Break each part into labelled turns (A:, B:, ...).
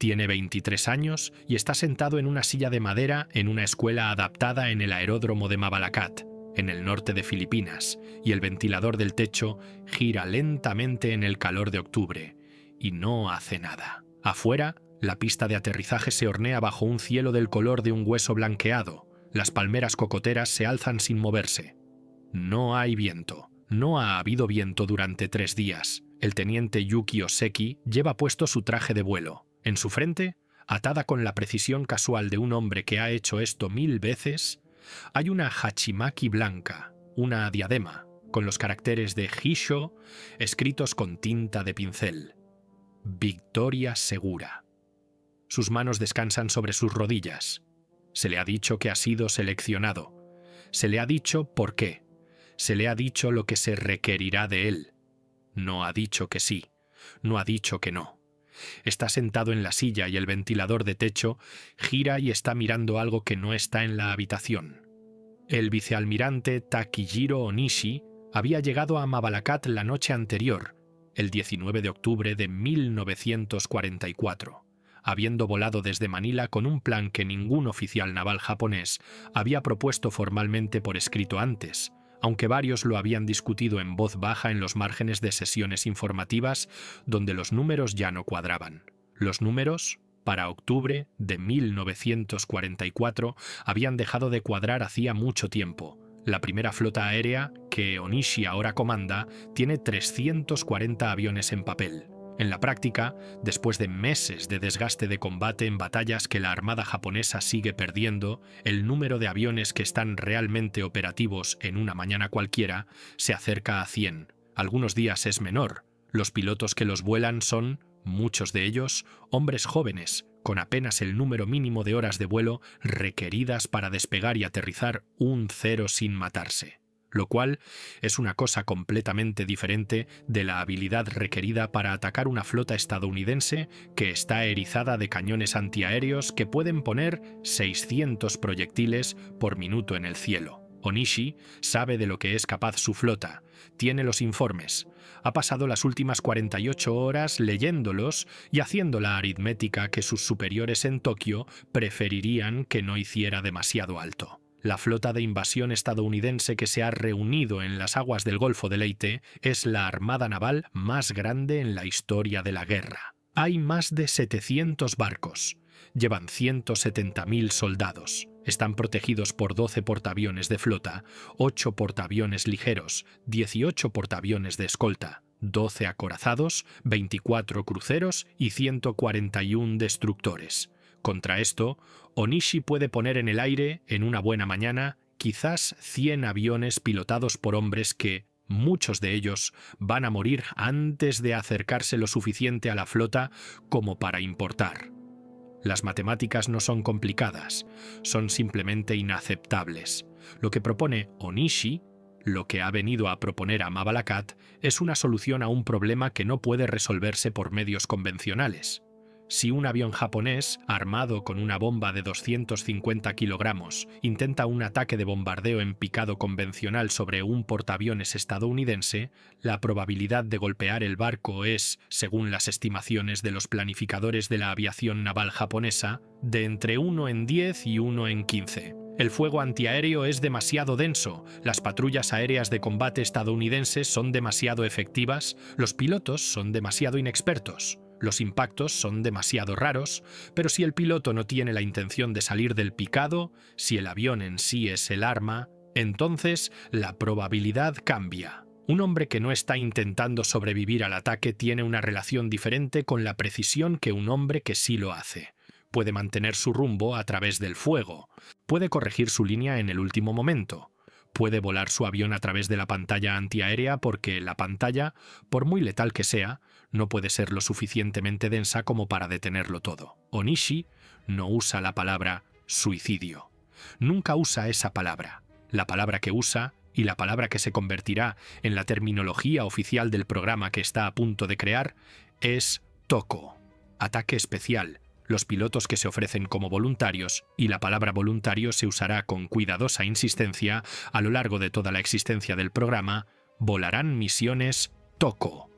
A: Tiene 23 años y está sentado en una silla de madera en una escuela adaptada en el aeródromo de Mabalacat, en el norte de Filipinas, y el ventilador del techo gira lentamente en el calor de octubre, y no hace nada. Afuera, la pista de aterrizaje se hornea bajo un cielo del color de un hueso blanqueado. Las palmeras cocoteras se alzan sin moverse. No hay viento. No ha habido viento durante 3 días. El teniente Yuki Oseki lleva puesto su traje de vuelo. En su frente, atada con la precisión casual de un hombre que ha hecho esto 1000 veces, hay una hachimaki blanca, una diadema, con los caracteres de Hisho escritos con tinta de pincel. Victoria segura. Sus manos descansan sobre sus rodillas. Se le ha dicho que ha sido seleccionado. Se le ha dicho por qué. Se le ha dicho lo que se requerirá de él. No ha dicho que sí. No ha dicho que no. Está sentado en la silla y el ventilador de techo gira y está mirando algo que no está en la habitación. El vicealmirante Takijiro Onishi había llegado a Mabalacat la noche anterior, el 19 de octubre de 1944, habiendo volado desde Manila con un plan que ningún oficial naval japonés había propuesto formalmente por escrito antes, aunque varios lo habían discutido en voz baja en los márgenes de sesiones informativas donde los números ya no cuadraban. Los números, para octubre de 1944, habían dejado de cuadrar hacía mucho tiempo. La primera flota aérea, que Onishi ahora comanda, tiene 340 aviones en papel. En la práctica, después de meses de desgaste de combate en batallas que la Armada japonesa sigue perdiendo, el número de aviones que están realmente operativos en una mañana cualquiera se acerca a 100. Algunos días es menor. Los pilotos que los vuelan son, muchos de ellos, hombres jóvenes, con apenas el número mínimo de horas de vuelo requeridas para despegar y aterrizar un cero sin matarse, lo cual es una cosa completamente diferente de la habilidad requerida para atacar una flota estadounidense que está erizada de cañones antiaéreos que pueden poner 600 proyectiles por minuto en el cielo. Onishi sabe de lo que es capaz su flota, tiene los informes, ha pasado las últimas 48 horas leyéndolos y haciendo la aritmética que sus superiores en Tokio preferirían que no hiciera demasiado alto. La flota de invasión estadounidense que se ha reunido en las aguas del Golfo de Leyte es la armada naval más grande en la historia de la guerra. Hay más de 700 barcos. Llevan 170.000 soldados. Están protegidos por 12 portaaviones de flota, 8 portaaviones ligeros, 18 portaaviones de escolta, 12 acorazados, 24 cruceros y 141 destructores. Contra esto, Onishi puede poner en el aire, en una buena mañana, quizás 100 aviones pilotados por hombres que, muchos de ellos, van a morir antes de acercarse lo suficiente a la flota como para importar. Las matemáticas no son complicadas, son simplemente inaceptables. Lo que propone Onishi, lo que ha venido a proponer a Mabalacat, es una solución a un problema que no puede resolverse por medios convencionales. Si un avión japonés, armado con una bomba de 250 kilogramos, intenta un ataque de bombardeo en picado convencional sobre un portaaviones estadounidense, la probabilidad de golpear el barco es, según las estimaciones de los planificadores de la aviación naval japonesa, de entre 1 en 10 y 1 en 15. El fuego antiaéreo es demasiado denso, las patrullas aéreas de combate estadounidenses son demasiado efectivas, los pilotos son demasiado inexpertos. Los impactos son demasiado raros, pero si el piloto no tiene la intención de salir del picado, si el avión en sí es el arma, entonces la probabilidad cambia. Un hombre que no está intentando sobrevivir al ataque tiene una relación diferente con la precisión que un hombre que sí lo hace. Puede mantener su rumbo a través del fuego, puede corregir su línea en el último momento. Puede volar su avión a través de la pantalla antiaérea porque la pantalla, por muy letal que sea, no puede ser lo suficientemente densa como para detenerlo todo. Onishi no usa la palabra suicidio. Nunca usa esa palabra. La palabra que usa y la palabra que se convertirá en la terminología oficial del programa que está a punto de crear es TOCO, ataque especial. Los pilotos que se ofrecen como voluntarios, y la palabra voluntario se usará con cuidadosa insistencia a lo largo de toda la existencia del programa, volarán misiones TOCO.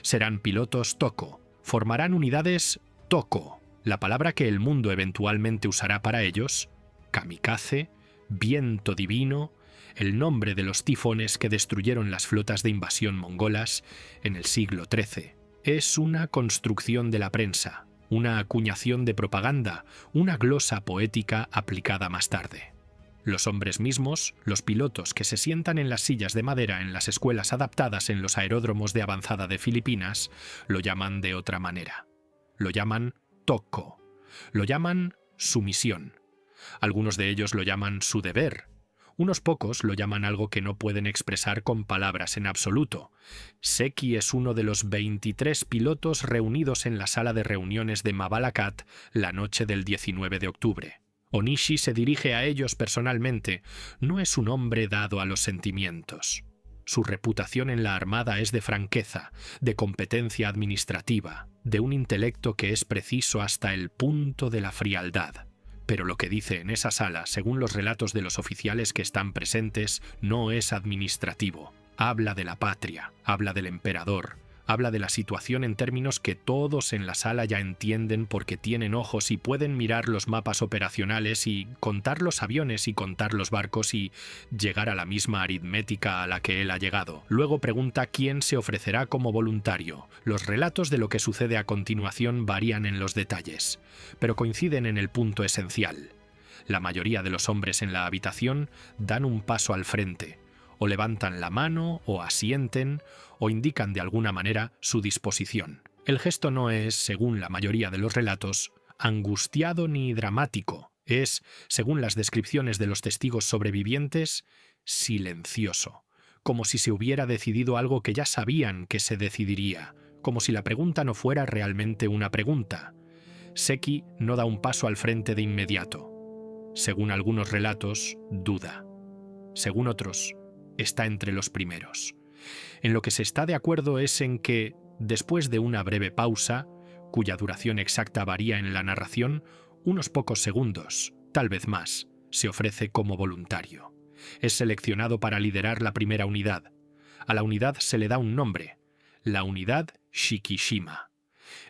A: Serán pilotos TOCO, formarán unidades TOCO. La palabra que el mundo eventualmente usará para ellos, kamikaze, viento divino, el nombre de los tifones que destruyeron las flotas de invasión mongolas en el siglo XIII. Es una construcción de la prensa, una acuñación de propaganda, una glosa poética aplicada más tarde. Los hombres mismos, los pilotos que se sientan en las sillas de madera en las escuelas adaptadas en los aeródromos de avanzada de Filipinas, lo llaman de otra manera. Lo llaman toko, lo llaman su misión. Algunos de ellos lo llaman su deber. Unos pocos lo llaman algo que no pueden expresar con palabras en absoluto. Seki es uno de los 23 pilotos reunidos en la sala de reuniones de Mabalacat la noche del 19 de octubre. Onishi se dirige a ellos personalmente. No es un hombre dado a los sentimientos. Su reputación en la Armada es de franqueza, de competencia administrativa, de un intelecto que es preciso hasta el punto de la frialdad. Pero lo que dice en esa sala, según los relatos de los oficiales que están presentes, no es administrativo. Habla de la patria, habla del emperador, habla de la situación en términos que todos en la sala ya entienden porque tienen ojos y pueden mirar los mapas operacionales y contar los aviones y contar los barcos y llegar a la misma aritmética a la que él ha llegado. Luego pregunta quién se ofrecerá como voluntario. Los relatos de lo que sucede a continuación varían en los detalles, pero coinciden en el punto esencial. La mayoría de los hombres en la habitación dan un paso al frente, o levantan la mano, o asienten, o indican de alguna manera su disposición. El gesto no es, según la mayoría de los relatos, angustiado ni dramático. Es, según las descripciones de los testigos sobrevivientes, silencioso, como si se hubiera decidido algo que ya sabían que se decidiría, como si la pregunta no fuera realmente una pregunta. Seki no da un paso al frente de inmediato. Según algunos relatos, duda. Según otros, está entre los primeros. En lo que se está de acuerdo es en que, después de una breve pausa, cuya duración exacta varía en la narración, unos pocos segundos, tal vez más, se ofrece como voluntario. Es seleccionado para liderar la primera unidad. A la unidad se le da un nombre, la unidad Shikishima.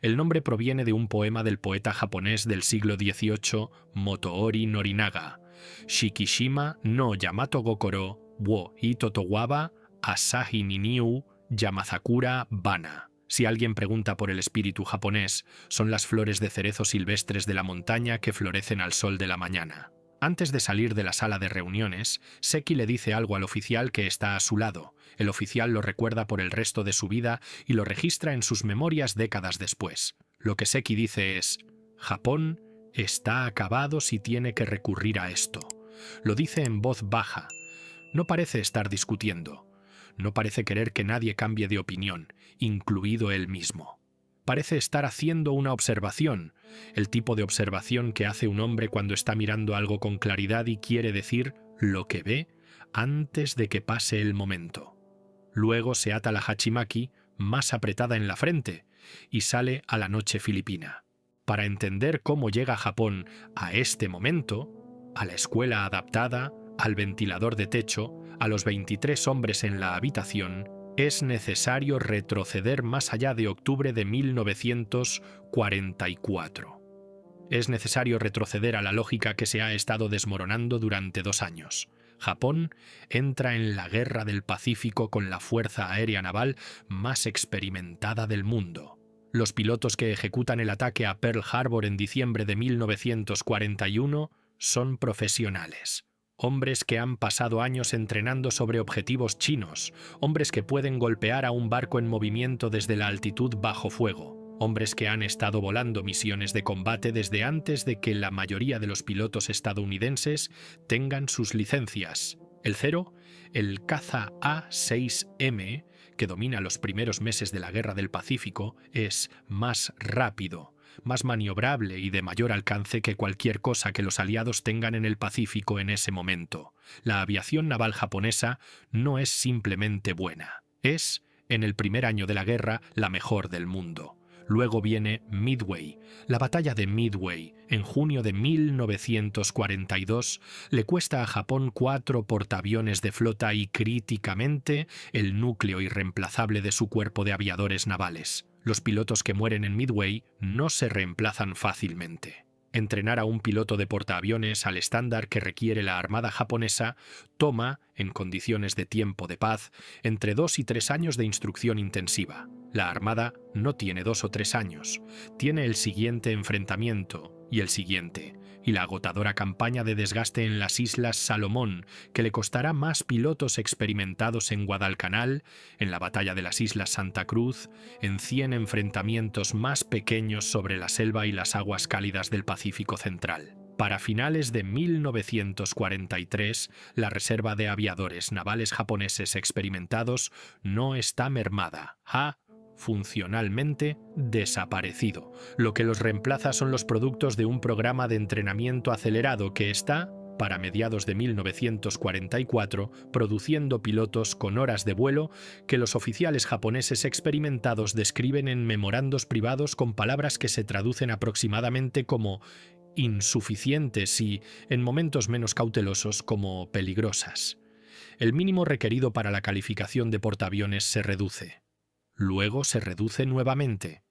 A: El nombre proviene de un poema del poeta japonés del siglo XVIII, Motoori Norinaga, Shikishima no Yamato Gokoro wo Hitotowaba Asahi Niniu Yamazakura Bana. Si alguien pregunta por el espíritu japonés, son las flores de cerezo silvestres de la montaña que florecen al sol de la mañana. Antes de salir de la sala de reuniones, Seki le dice algo al oficial que está a su lado. El oficial lo recuerda por el resto de su vida y lo registra en sus memorias décadas después. Lo que Seki dice es: Japón está acabado si tiene que recurrir a esto. Lo dice en voz baja. No parece estar discutiendo. No parece querer que nadie cambie de opinión, incluido él mismo. Parece estar haciendo una observación, el tipo de observación que hace un hombre cuando está mirando algo con claridad y quiere decir lo que ve antes de que pase el momento. Luego se ata la hachimaki más apretada en la frente y sale a la noche filipina. Para entender cómo llega Japón a este momento, a la escuela adaptada, al ventilador de techo, a los 23 hombres en la habitación, es necesario retroceder más allá de octubre de 1944. Es necesario retroceder a la lógica que se ha estado desmoronando durante 2 años. Japón entra en la Guerra del Pacífico con la fuerza aérea naval más experimentada del mundo. Los pilotos que ejecutan el ataque a Pearl Harbor en diciembre de 1941 son profesionales. Hombres que han pasado años entrenando sobre objetivos chinos, hombres que pueden golpear a un barco en movimiento desde la altitud bajo fuego, hombres que han estado volando misiones de combate desde antes de que la mayoría de los pilotos estadounidenses tengan sus licencias. El Cero, el caza A-6M, que domina los primeros meses de la Guerra del Pacífico, es más rápido, más maniobrable y de mayor alcance que cualquier cosa que los aliados tengan en el Pacífico en ese momento. La aviación naval japonesa no es simplemente buena. Es, en el primer año de la guerra, la mejor del mundo. Luego viene Midway. La batalla de Midway, en junio de 1942, le cuesta a Japón 4 portaaviones de flota y, críticamente, el núcleo irreemplazable de su cuerpo de aviadores navales. Los pilotos que mueren en Midway no se reemplazan fácilmente. Entrenar a un piloto de portaaviones al estándar que requiere la Armada japonesa toma, en condiciones de tiempo de paz, entre 2 y 3 años de instrucción intensiva. La Armada no tiene 2 o 3 años, tiene el siguiente enfrentamiento y el siguiente, y la agotadora campaña de desgaste en las Islas Salomón, que le costará más pilotos experimentados en Guadalcanal, en la batalla de las Islas Santa Cruz, en 100 enfrentamientos más pequeños sobre la selva y las aguas cálidas del Pacífico Central. Para finales de 1943, la reserva de aviadores navales japoneses experimentados no está mermada. Funcionalmente desaparecido. Lo que los reemplaza son los productos de un programa de entrenamiento acelerado que está, para mediados de 1944, produciendo pilotos con horas de vuelo que los oficiales japoneses experimentados describen en memorandos privados con palabras que se traducen aproximadamente como insuficientes y, en momentos menos cautelosos, como peligrosas. El mínimo requerido para la calificación de portaaviones se reduce. Luego se reduce nuevamente.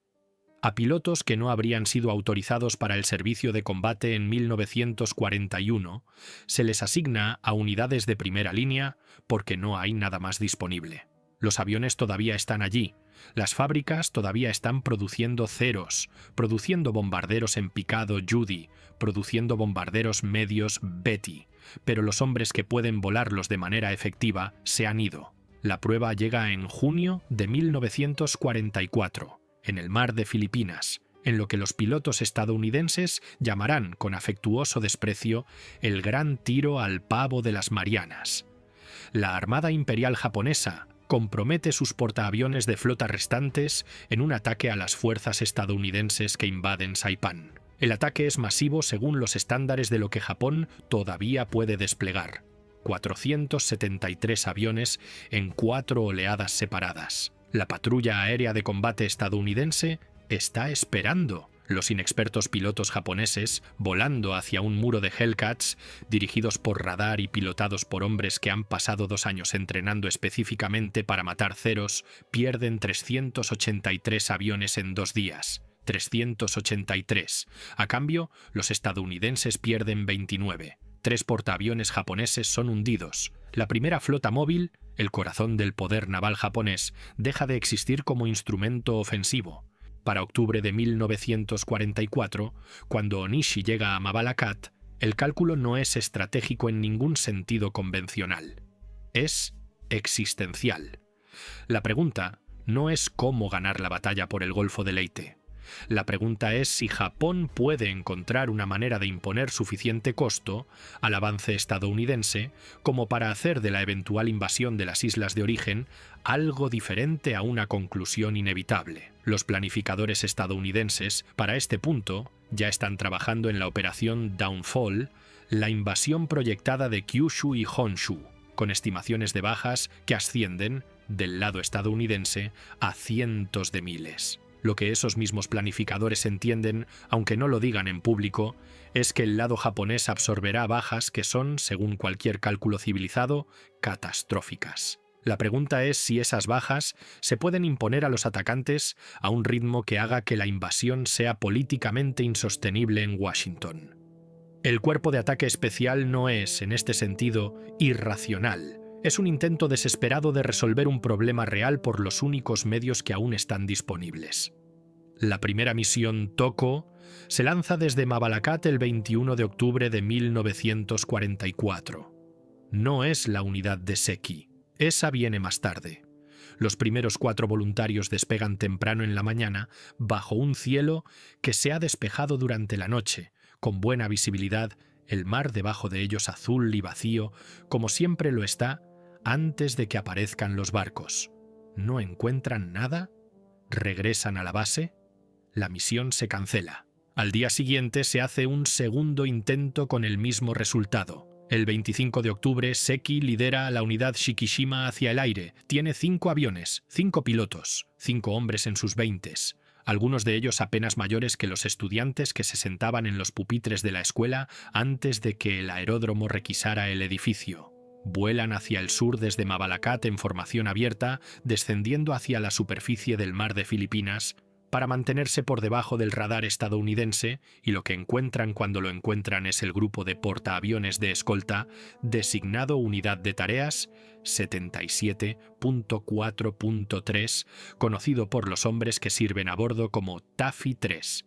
A: A pilotos que no habrían sido autorizados para el servicio de combate en 1941 se les asigna a unidades de primera línea porque no hay nada más disponible. Los aviones todavía están allí, las fábricas todavía están produciendo Ceros, produciendo bombarderos en picado Judy, produciendo bombarderos medios Betty, pero los hombres que pueden volarlos de manera efectiva se han ido. La prueba llega en junio de 1944, en el mar de Filipinas, en lo que los pilotos estadounidenses llamarán con afectuoso desprecio el gran tiro al pavo de las Marianas. La Armada Imperial japonesa compromete sus portaaviones de flota restantes en un ataque a las fuerzas estadounidenses que invaden Saipán. El ataque es masivo según los estándares de lo que Japón todavía puede desplegar. 473 aviones en 4 oleadas separadas. La patrulla aérea de combate estadounidense está esperando. Los inexpertos pilotos japoneses, volando hacia un muro de Hellcats, dirigidos por radar y pilotados por hombres que han pasado 2 años entrenando específicamente para matar ceros, pierden 383 aviones en 2 días. 383. A cambio, los estadounidenses pierden 29. 3 portaaviones japoneses son hundidos. La primera flota móvil, el corazón del poder naval japonés, deja de existir como instrumento ofensivo. Para octubre de 1944, cuando Onishi llega a Mabalacat, el cálculo no es estratégico en ningún sentido convencional. Es existencial. La pregunta no es cómo ganar la batalla por el Golfo de Leyte. La pregunta es si Japón puede encontrar una manera de imponer suficiente costo al avance estadounidense como para hacer de la eventual invasión de las islas de origen algo diferente a una conclusión inevitable. Los planificadores estadounidenses, para este punto, ya están trabajando en la operación Downfall, la invasión proyectada de Kyushu y Honshu, con estimaciones de bajas que ascienden, del lado estadounidense, a cientos de miles. Lo que esos mismos planificadores entienden, aunque no lo digan en público, es que el lado japonés absorberá bajas que son, según cualquier cálculo civilizado, catastróficas. La pregunta es si esas bajas se pueden imponer a los atacantes a un ritmo que haga que la invasión sea políticamente insostenible en Washington. El cuerpo de ataque especial no es, en este sentido, irracional. Es un intento desesperado de resolver un problema real por los únicos medios que aún están disponibles. La primera misión Toko se lanza desde Mabalacat el 21 de octubre de 1944. No es la unidad de Seki. Esa viene más tarde. Los primeros 4 voluntarios despegan temprano en la mañana bajo un cielo que se ha despejado durante la noche, con buena visibilidad, el mar debajo de ellos azul y vacío, como siempre lo está, antes de que aparezcan los barcos. ¿No encuentran nada? ¿Regresan a la base? La misión se cancela. Al día siguiente se hace un segundo intento con el mismo resultado. El 25 de octubre, Seki lidera a la unidad Shikishima hacia el aire. Tiene 5 aviones, 5 pilotos, 5 hombres en sus 20s, algunos de ellos apenas mayores que los estudiantes que se sentaban en los pupitres de la escuela antes de que el aeródromo requisara el edificio. Vuelan hacia el sur desde Mabalacat en formación abierta, descendiendo hacia la superficie del mar de Filipinas, para mantenerse por debajo del radar estadounidense, y lo que encuentran cuando lo encuentran es el grupo de portaaviones de escolta designado Unidad de Tareas 77.4.3, conocido por los hombres que sirven a bordo como Taffy-3.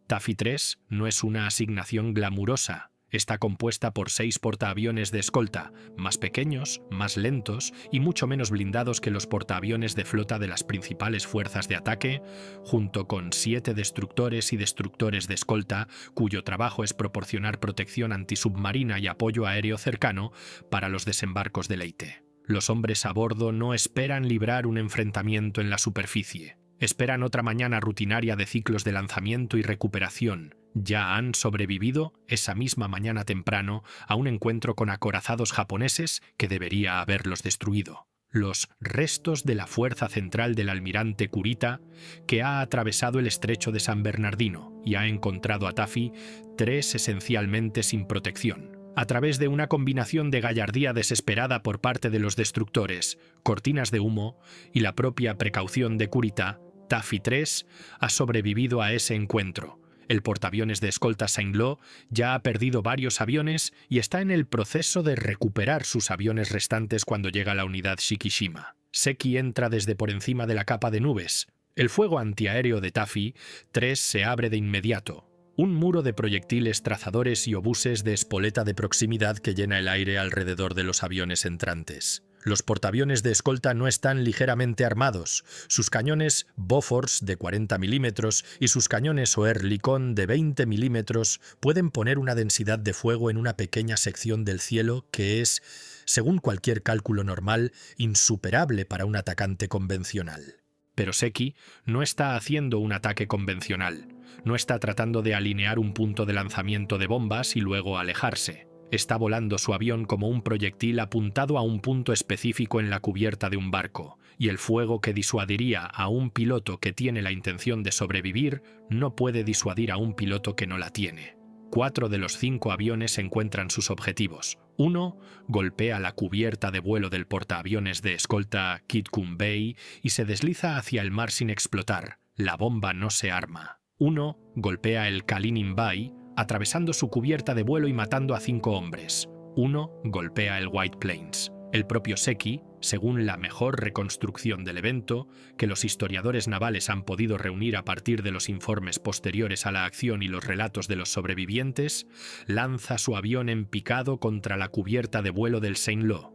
A: Taffy-3 no es una asignación glamurosa. Está compuesta por 6 portaaviones de escolta, más pequeños, más lentos y mucho menos blindados que los portaaviones de flota de las principales fuerzas de ataque, junto con 7 destructores y destructores de escolta, cuyo trabajo es proporcionar protección antisubmarina y apoyo aéreo cercano para los desembarcos de Leyte. Los hombres a bordo no esperan librar un enfrentamiento en la superficie. Esperan otra mañana rutinaria de ciclos de lanzamiento y recuperación. Ya han sobrevivido esa misma mañana temprano a un encuentro con acorazados japoneses que debería haberlos destruido. Los restos de la fuerza central del almirante Kurita, que ha atravesado el estrecho de San Bernardino y ha encontrado a Taffy-3 esencialmente sin protección. A través de una combinación de gallardía desesperada por parte de los destructores, cortinas de humo y la propia precaución de Kurita, Taffy-3 ha sobrevivido a ese encuentro. El portaaviones de escolta Saint-Lô ya ha perdido varios aviones y está en el proceso de recuperar sus aviones restantes cuando llega la unidad Shikishima. Seki entra desde por encima de la capa de nubes. El fuego antiaéreo de Taffy-3 se abre de inmediato. Un muro de proyectiles trazadores y obuses de espoleta de proximidad que llena el aire alrededor de los aviones entrantes. Los portaaviones de escolta no están ligeramente armados. Sus cañones Bofors de 40 milímetros y sus cañones Oerlikon de 20 milímetros pueden poner una densidad de fuego en una pequeña sección del cielo que es, según cualquier cálculo normal, insuperable para un atacante convencional. Pero Seki no está haciendo un ataque convencional. No está tratando de alinear un punto de lanzamiento de bombas y luego alejarse. Está volando su avión como un proyectil apuntado a un punto específico en la cubierta de un barco, y el fuego que disuadiría a un piloto que tiene la intención de sobrevivir no puede disuadir a un piloto que no la tiene. 4 de los 5 aviones encuentran sus objetivos. 1 golpea la cubierta de vuelo del portaaviones de escolta Kit Kun Bay y se desliza hacia el mar sin explotar. La bomba no se arma. 1 golpea el Kalinin Bay, atravesando su cubierta de vuelo y matando a 5 hombres. 1 golpea el White Plains. El propio Seki, según la mejor reconstrucción del evento, que los historiadores navales han podido reunir a partir de los informes posteriores a la acción y los relatos de los sobrevivientes, lanza su avión en picado contra la cubierta de vuelo del Saint-Lô.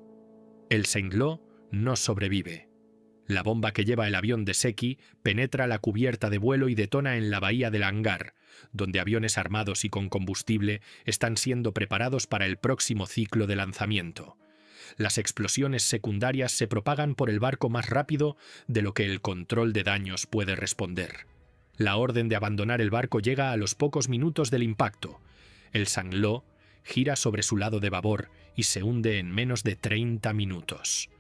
A: El Saint-Lô no sobrevive. La bomba que lleva el avión de Seki penetra la cubierta de vuelo y detona en la bahía del hangar, donde aviones armados y con combustible están siendo preparados para el próximo ciclo de lanzamiento. Las explosiones secundarias se propagan por el barco más rápido de lo que el control de daños puede responder. La orden de abandonar el barco llega a los pocos minutos del impacto. El Saint-Lô gira sobre su lado de babor y se hunde en menos de 30 minutos.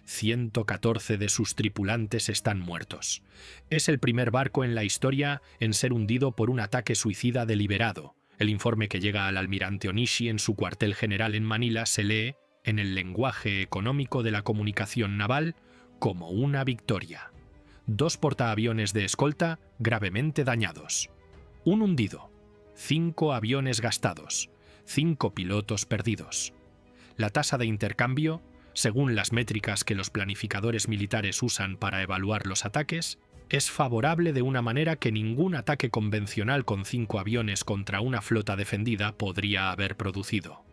A: 114 de sus tripulantes están muertos. Es el primer barco en la historia en ser hundido por un ataque suicida deliberado. El informe que llega al almirante Onishi en su cuartel general en Manila se lee, en el lenguaje económico de la comunicación naval, como una victoria. 2 portaaviones de escolta gravemente dañados. 1 hundido. 5 aviones gastados. 5 pilotos perdidos. La tasa de intercambio, según las métricas que los planificadores militares usan para evaluar los ataques, es favorable de una manera que ningún ataque convencional con 5 aviones contra una flota defendida podría haber producido.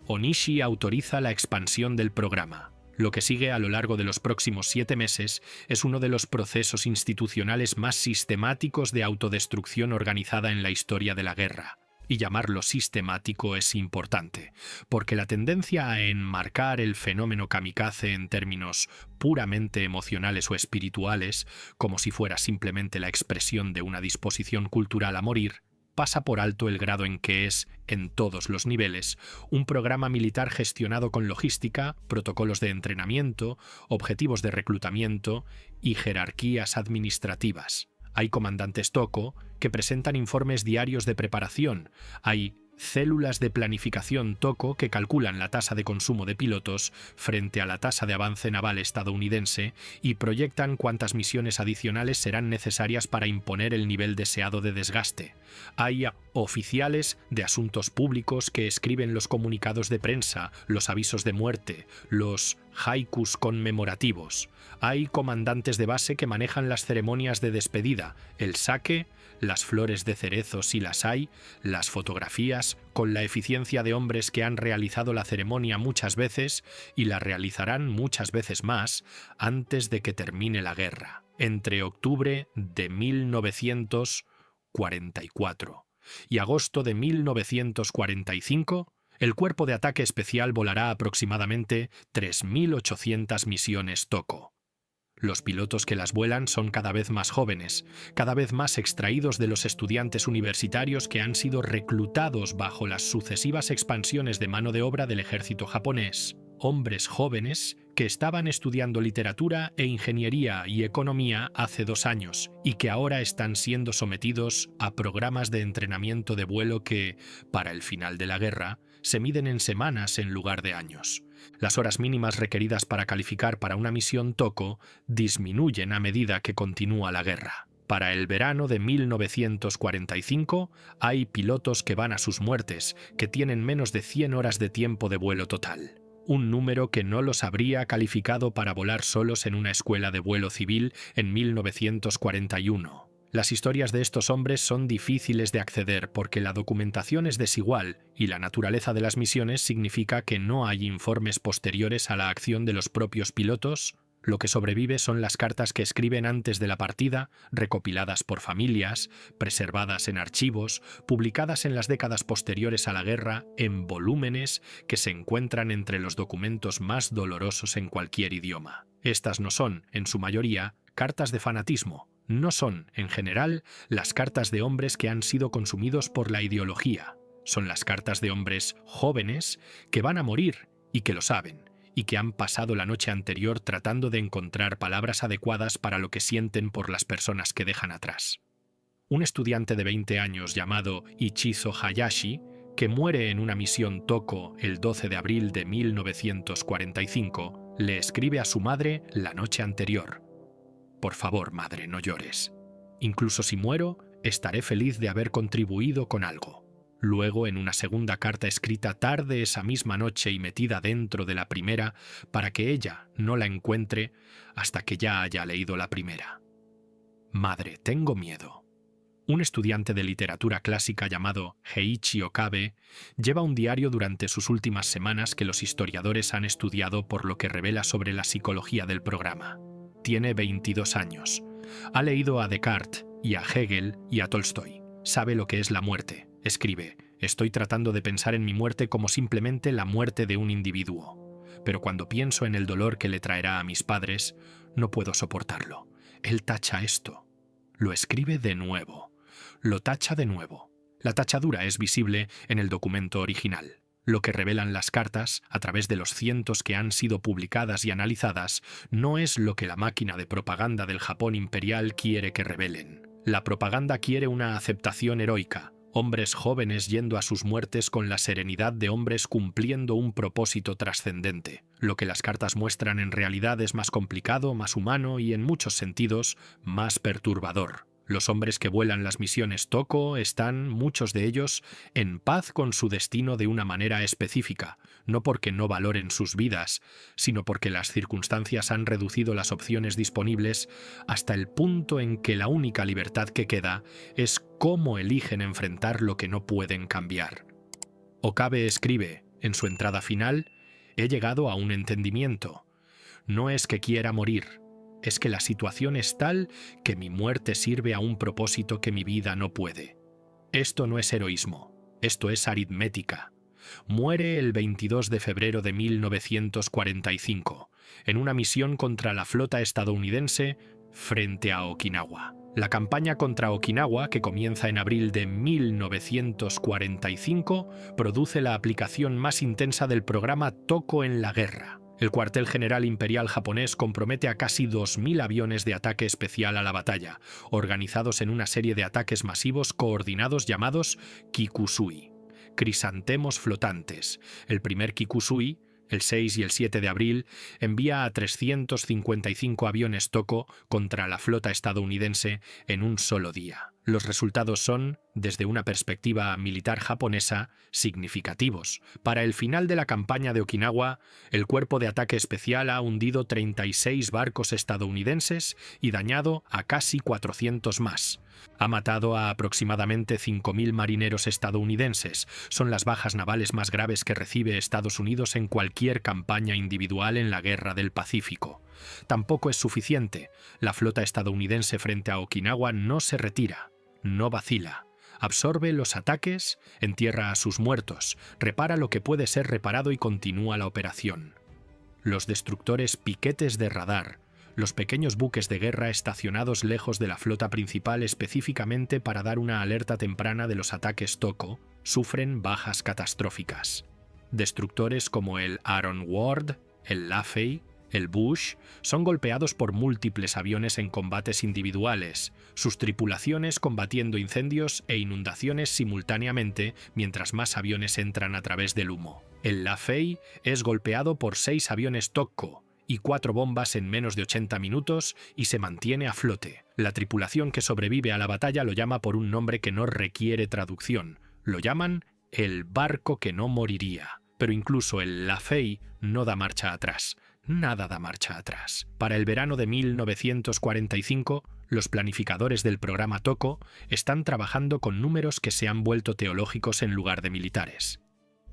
A: Onishi autoriza la expansión del programa. Lo que sigue a lo largo de los próximos 7 meses es uno de los procesos institucionales más sistemáticos de autodestrucción organizada en la historia de la guerra. Y llamarlo sistemático es importante, porque la tendencia a enmarcar el fenómeno kamikaze en términos puramente emocionales o espirituales, como si fuera simplemente la expresión de una disposición cultural a morir, pasa por alto el grado en que es, en todos los niveles, un programa militar gestionado con logística, protocolos de entrenamiento, objetivos de reclutamiento y jerarquías administrativas. Hay comandantes TOCO que presentan informes diarios de preparación, hay células de planificación TOCO que calculan la tasa de consumo de pilotos frente a la tasa de avance naval estadounidense y proyectan cuántas misiones adicionales serán necesarias para imponer el nivel deseado de desgaste. Hay oficiales de asuntos públicos que escriben los comunicados de prensa, los avisos de muerte, los haikus conmemorativos. Hay comandantes de base que manejan las ceremonias de despedida, el sake, las flores de cerezo si las hay, las fotografías, con la eficiencia de hombres que han realizado la ceremonia muchas veces y la realizarán muchas veces más antes de que termine la guerra, entre octubre de 1944 y agosto de 1945, el Cuerpo de Ataque Especial volará aproximadamente 3.800 misiones TOCO. Los pilotos que las vuelan son cada vez más jóvenes, cada vez más extraídos de los estudiantes universitarios que han sido reclutados bajo las sucesivas expansiones de mano de obra del ejército japonés. Hombres jóvenes que estaban estudiando literatura e ingeniería y economía hace 2 años y que ahora están siendo sometidos a programas de entrenamiento de vuelo que, para el final de la guerra, se miden en semanas en lugar de años. Las horas mínimas requeridas para calificar para una misión TOCO disminuyen a medida que continúa la guerra. Para el verano de 1945 hay pilotos que van a sus muertes, que tienen menos de 100 horas de tiempo de vuelo total. Un número que no los habría calificado para volar solos en una escuela de vuelo civil en 1941. Las historias de estos hombres son difíciles de acceder porque la documentación es desigual y la naturaleza de las misiones significa que no hay informes posteriores a la acción de los propios pilotos. Lo que sobrevive son las cartas que escriben antes de la partida, recopiladas por familias, preservadas en archivos, publicadas en las décadas posteriores a la guerra en volúmenes que se encuentran entre los documentos más dolorosos en cualquier idioma. Estas no son, en su mayoría, cartas de fanatismo. No son, en general, las cartas de hombres que han sido consumidos por la ideología. Son las cartas de hombres jóvenes que van a morir y que lo saben, y que han pasado la noche anterior tratando de encontrar palabras adecuadas para lo que sienten por las personas que dejan atrás. Un estudiante de 20 años llamado Ichizo Hayashi, que muere en una misión TOCO el 12 de abril de 1945, le escribe a su madre la noche anterior: «Por favor, madre, no llores. Incluso si muero, estaré feliz de haber contribuido con algo». Luego, en una segunda carta escrita tarde esa misma noche y metida dentro de la primera para que ella no la encuentre hasta que ya haya leído la primera: «Madre, tengo miedo». Un estudiante de literatura clásica llamado Heiichi Okabe lleva un diario durante sus últimas semanas que los historiadores han estudiado por lo que revela sobre la psicología del programa. Tiene 22 años. Ha leído a Descartes y a Hegel y a Tolstoy. Sabe lo que es la muerte. Escribe: «Estoy tratando de pensar en mi muerte como simplemente la muerte de un individuo. Pero cuando pienso en el dolor que le traerá a mis padres, no puedo soportarlo». Él tacha esto. Lo escribe de nuevo. Lo tacha de nuevo. La tachadura es visible en el documento original. Lo que revelan las cartas, a través de los cientos que han sido publicadas y analizadas, no es lo que la máquina de propaganda del Japón imperial quiere que revelen. La propaganda quiere una aceptación heroica, hombres jóvenes yendo a sus muertes con la serenidad de hombres cumpliendo un propósito trascendente. Lo que las cartas muestran en realidad es más complicado, más humano y, en muchos sentidos, más perturbador. Los hombres que vuelan las misiones TOCO están, muchos de ellos, en paz con su destino de una manera específica, no porque no valoren sus vidas, sino porque las circunstancias han reducido las opciones disponibles hasta el punto en que la única libertad que queda es cómo eligen enfrentar lo que no pueden cambiar. Okabe escribe, en su entrada final: «He llegado a un entendimiento. No es que quiera morir. Es que la situación es tal que mi muerte sirve a un propósito que mi vida no puede. Esto no es heroísmo, esto es aritmética». Muere el 22 de febrero de 1945, en una misión contra la flota estadounidense frente a Okinawa. La campaña contra Okinawa, que comienza en abril de 1945, produce la aplicación más intensa del programa TOCO en la guerra. El cuartel general imperial japonés compromete a casi 2.000 aviones de ataque especial a la batalla, organizados en una serie de ataques masivos coordinados llamados Kikusui. crisantemos flotantes. El primer Kikusui, el 6 y el 7 de abril, envía a 355 aviones Toko contra la flota estadounidense en un solo día. Los resultados son, desde una perspectiva militar japonesa, significativos. Para el final de la campaña de Okinawa, el Cuerpo de Ataque Especial ha hundido 36 barcos estadounidenses y dañado a casi 400 más. Ha matado a aproximadamente 5.000 marineros estadounidenses. Son las bajas navales más graves que recibe Estados Unidos en cualquier campaña individual en la Guerra del Pacífico. Tampoco es suficiente. La flota estadounidense frente a Okinawa no se retira, no vacila. Absorbe los ataques, entierra a sus muertos, repara lo que puede ser reparado y continúa la operación. Los destructores piquetes de radar, los pequeños buques de guerra estacionados lejos de la flota principal específicamente para dar una alerta temprana de los ataques Toko, sufren bajas catastróficas. Destructores como el Aaron Ward, el Laffey, el Bush, son golpeados por múltiples aviones en combates individuales, sus tripulaciones combatiendo incendios e inundaciones simultáneamente mientras más aviones entran a través del humo. El Laffey es golpeado por 6 aviones Tokko y 4 bombas en menos de 80 minutos y se mantiene a flote. La tripulación que sobrevive a la batalla lo llama por un nombre que no requiere traducción. Lo llaman el barco que no moriría. Pero incluso el Laffey no da marcha atrás. Nada da marcha atrás. Para el verano de 1945, los planificadores del programa Toko están trabajando con números que se han vuelto teológicos en lugar de militares.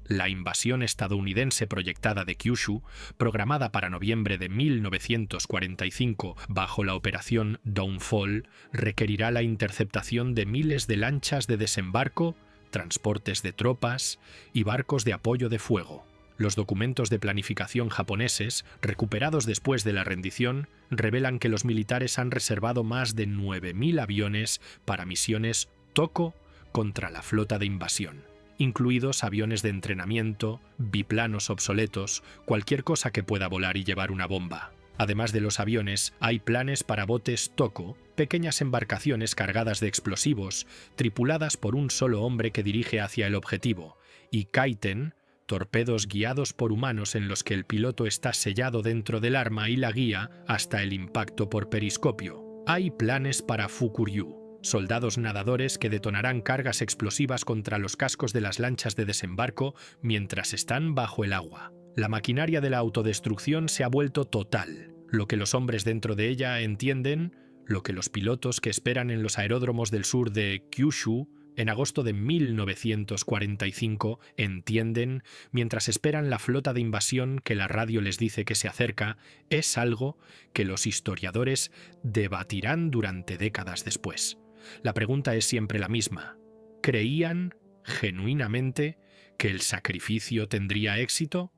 A: La invasión estadounidense proyectada de Kyushu, programada para noviembre de 1945 bajo la operación Downfall, requerirá la interceptación de miles de lanchas de desembarco, transportes de tropas y barcos de apoyo de fuego. Los documentos de planificación japoneses, recuperados después de la rendición, revelan que los militares han reservado más de 9.000 aviones para misiones Toko contra la flota de invasión, incluidos aviones de entrenamiento, biplanos obsoletos, cualquier cosa que pueda volar y llevar una bomba. Además de los aviones, hay planes para botes Toko, pequeñas embarcaciones cargadas de explosivos, tripuladas por un solo hombre que dirige hacia el objetivo, y kaiten, torpedos guiados por humanos en los que el piloto está sellado dentro del arma y la guía hasta el impacto por periscopio. Hay planes para Fukuryu, soldados nadadores que detonarán cargas explosivas contra los cascos de las lanchas de desembarco mientras están bajo el agua. La maquinaria de la autodestrucción se ha vuelto total. Lo que los hombres dentro de ella entienden, lo que los pilotos que esperan en los aeródromos del sur de Kyushu en agosto de 1945 entienden, mientras esperan la flota de invasión que la radio les dice que se acerca, es algo que los historiadores debatirán durante décadas después. La pregunta es siempre la misma. ¿Creían, genuinamente, que el sacrificio tendría éxito?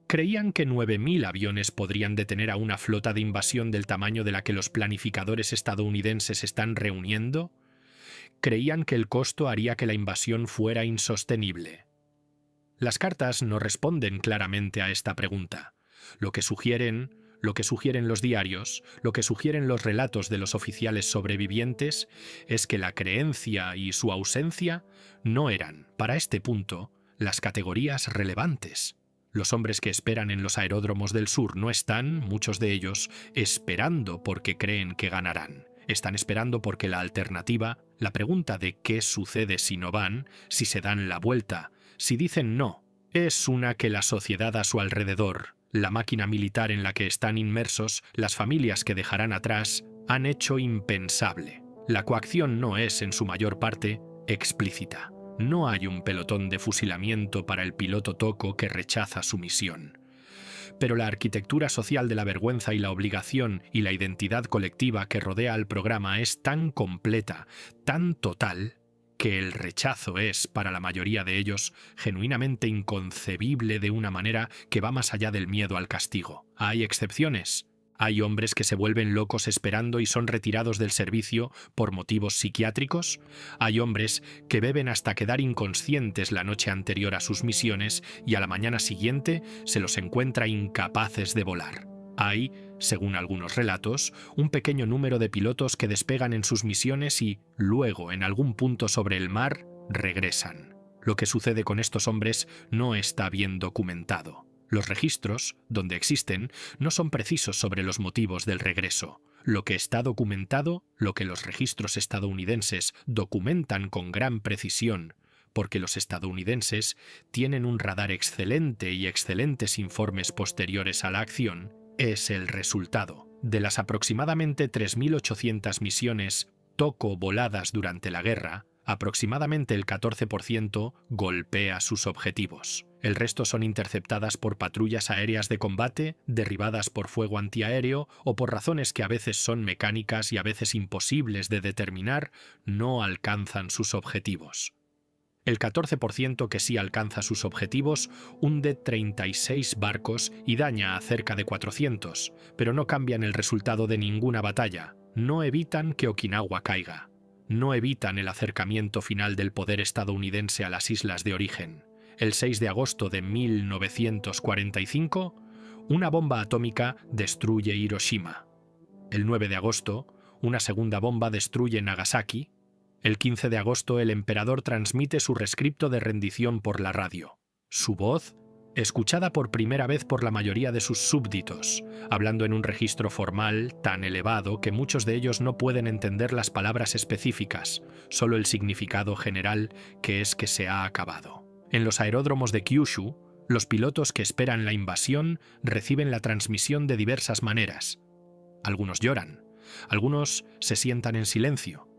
A: ¿Creían que 9.000 aviones podrían detener a una flota de invasión del tamaño de la que los planificadores estadounidenses están reuniendo? Creían que el costo haría que la invasión fuera insostenible. Las cartas no responden claramente a esta pregunta. Lo que sugieren los diarios, lo que sugieren los relatos de los oficiales sobrevivientes, es que la creencia y su ausencia no eran, para este punto, las categorías relevantes. Los hombres que esperan en los aeródromos del sur no están, muchos de ellos, esperando porque creen que ganarán. Están esperando porque la alternativa, la pregunta de qué sucede si no van, si se dan la vuelta, si dicen no, es una que la sociedad a su alrededor, la máquina militar en la que están inmersos, las familias que dejarán atrás, han hecho impensable. La coacción no es, en su mayor parte, explícita. No hay un pelotón de fusilamiento para el piloto Toko que rechaza su misión. Pero la arquitectura social de la vergüenza y la obligación y la identidad colectiva que rodea al programa es tan completa, tan total, que el rechazo es, para la mayoría de ellos, genuinamente inconcebible de una manera que va más allá del miedo al castigo. Hay excepciones. Hay hombres que se vuelven locos esperando y son retirados del servicio por motivos psiquiátricos. Hay hombres que beben hasta quedar inconscientes la noche anterior a sus misiones y a la mañana siguiente se los encuentra incapaces de volar. Hay, según algunos relatos, un pequeño número de pilotos que despegan en sus misiones y, luego, en algún punto sobre el mar, regresan. Lo que sucede con estos hombres no está bien documentado. Los registros, donde existen, no son precisos sobre los motivos del regreso. Lo que está documentado, lo que los registros estadounidenses documentan con gran precisión, porque los estadounidenses tienen un radar excelente y excelentes informes posteriores a la acción, es el resultado. De las aproximadamente 3.800 misiones TOCO voladas durante la guerra, aproximadamente el 14% golpea sus objetivos. El resto son interceptadas por patrullas aéreas de combate, derribadas por fuego antiaéreo o por razones que a veces son mecánicas y a veces imposibles de determinar, no alcanzan sus objetivos. El 14% que sí alcanza sus objetivos hunde 36 barcos y daña a cerca de 400, pero no cambian el resultado de ninguna batalla, no evitan que Okinawa caiga. No evitan el acercamiento final del poder estadounidense a las islas de origen. El 6 de agosto de 1945, una bomba atómica destruye Hiroshima. El 9 de agosto, una segunda bomba destruye Nagasaki. El 15 de agosto, el emperador transmite su rescripto de rendición por la radio. Su voz, escuchada por primera vez por la mayoría de sus súbditos, hablando en un registro formal tan elevado que muchos de ellos no pueden entender las palabras específicas, solo el significado general, que es que se ha acabado. En los aeródromos de Kyushu, los pilotos que esperan la invasión reciben la transmisión de diversas maneras. Algunos lloran, algunos se sientan en silencio.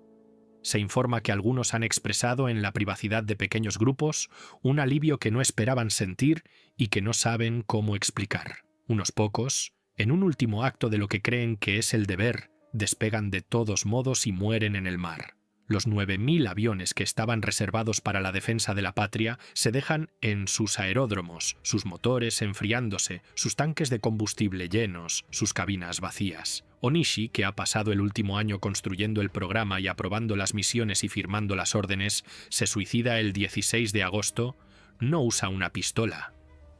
A: Se informa que algunos han expresado en la privacidad de pequeños grupos un alivio que no esperaban sentir y que no saben cómo explicar. Unos pocos, en un último acto de lo que creen que es el deber, despegan de todos modos y mueren en el mar. Los 9.000 aviones que estaban reservados para la defensa de la patria se dejan en sus aeródromos, sus motores enfriándose, sus tanques de combustible llenos, sus cabinas vacías. Onishi, que ha pasado el último año construyendo el programa y aprobando las misiones y firmando las órdenes, se suicida el 16 de agosto, no usa una pistola,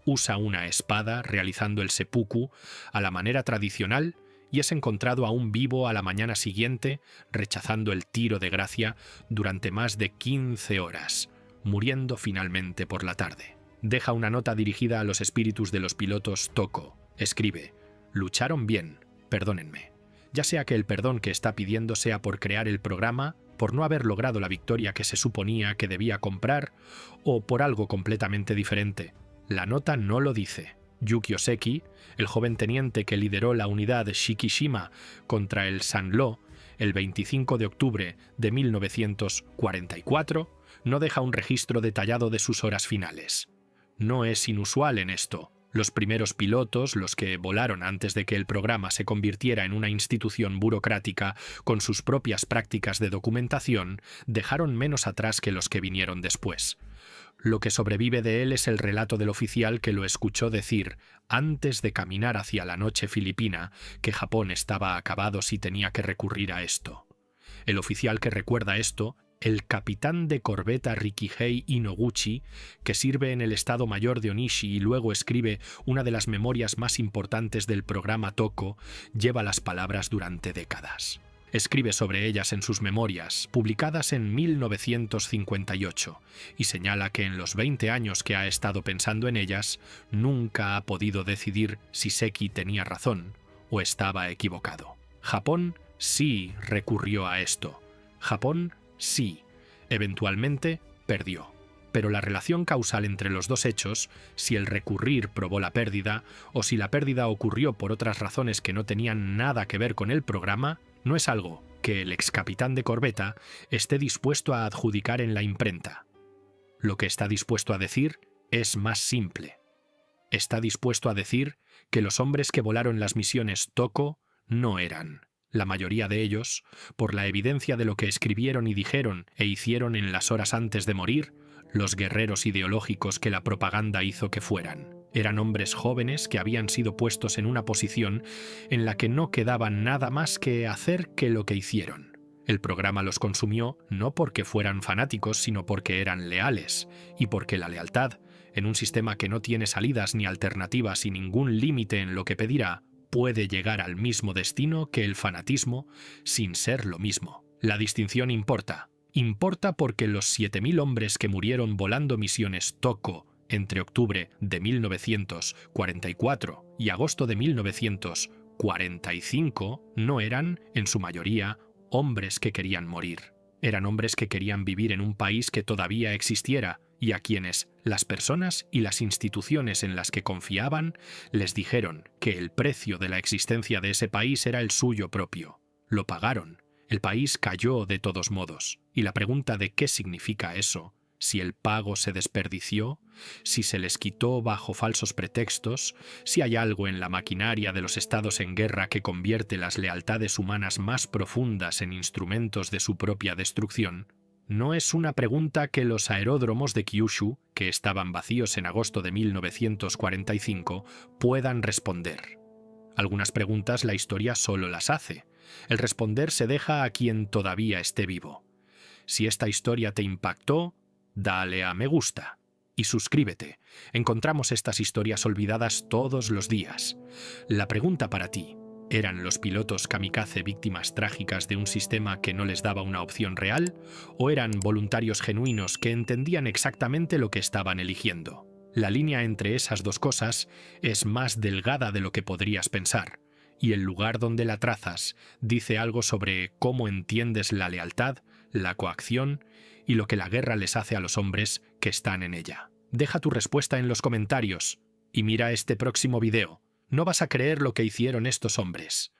A: usa una espada realizando el seppuku a la manera tradicional y es encontrado aún vivo a la mañana siguiente, rechazando el tiro de gracia durante más de 15 horas, muriendo finalmente por la tarde. Deja una nota dirigida a los espíritus de los pilotos TOCO. Escribe: «Lucharon bien, perdónenme». Ya sea que el perdón que está pidiendo sea por crear el programa, por no haber logrado la victoria que se suponía que debía comprar, o por algo completamente diferente. La nota no lo dice. Yuki Oseki, el joven teniente que lideró la unidad Shikishima contra el Sanlo el 25 de octubre de 1944, no deja un registro detallado de sus horas finales. No es inusual en esto. Los primeros pilotos, los que volaron antes de que el programa se convirtiera en una institución burocrática con sus propias prácticas de documentación, dejaron menos atrás que los que vinieron después. Lo que sobrevive de él es el relato del oficial que lo escuchó decir, antes de caminar hacia la noche filipina, que Japón estaba acabado si tenía que recurrir a esto. El oficial que recuerda esto, el capitán de corbeta Rikihei Inoguchi, que sirve en el Estado Mayor de Onishi y luego escribe una de las memorias más importantes del programa TOCO, lleva las palabras durante décadas. Escribe sobre ellas en sus memorias, publicadas en 1958, y señala que en los 20 años que ha estado pensando en ellas, nunca ha podido decidir si Seki tenía razón o estaba equivocado. Japón sí recurrió a esto. Japón sí, eventualmente perdió. Pero la relación causal entre los dos hechos, si el recurrir probó la pérdida o si la pérdida ocurrió por otras razones que no tenían nada que ver con el programa, no es algo que el excapitán de corbeta esté dispuesto a adjudicar en la imprenta. Lo que está dispuesto a decir es más simple. Está dispuesto a decir que los hombres que volaron las misiones TOCO no eran, la mayoría de ellos, por la evidencia de lo que escribieron y dijeron e hicieron en las horas antes de morir, los guerreros ideológicos que la propaganda hizo que fueran. Eran hombres jóvenes que habían sido puestos en una posición en la que no quedaba nada más que hacer que lo que hicieron. El programa los consumió no porque fueran fanáticos, sino porque eran leales, y porque la lealtad, en un sistema que no tiene salidas ni alternativas y ningún límite en lo que pedirá, puede llegar al mismo destino que el fanatismo sin ser lo mismo. La distinción importa, Importa porque los 7.000 hombres que murieron volando misiones Toko entre octubre de 1944 y agosto de 1945 no eran, en su mayoría, hombres que querían morir. Eran hombres que querían vivir en un país que todavía existiera y a quienes las personas y las instituciones en las que confiaban les dijeron que el precio de la existencia de ese país era el suyo propio. Lo pagaron. El país cayó de todos modos. Y la pregunta de qué significa eso, si el pago se desperdició, si se les quitó bajo falsos pretextos, si hay algo en la maquinaria de los estados en guerra que convierte las lealtades humanas más profundas en instrumentos de su propia destrucción, no es una pregunta que los aeródromos de Kyushu, que estaban vacíos en agosto de 1945, puedan responder. Algunas preguntas la historia solo las hace. El responder se deja a quien todavía esté vivo. Si esta historia te impactó, dale a me gusta y suscríbete. Encontramos estas historias olvidadas todos los días. La pregunta para ti: ¿eran los pilotos kamikaze víctimas trágicas de un sistema que no les daba una opción real? ¿O eran voluntarios genuinos que entendían exactamente lo que estaban eligiendo? La línea entre esas dos cosas es más delgada de lo que podrías pensar, y el lugar donde la trazas dice algo sobre cómo entiendes la lealtad, la coacción y lo que la guerra les hace a los hombres que están en ella. Deja tu respuesta en los comentarios y mira este próximo video. No vas a creer lo que hicieron estos hombres.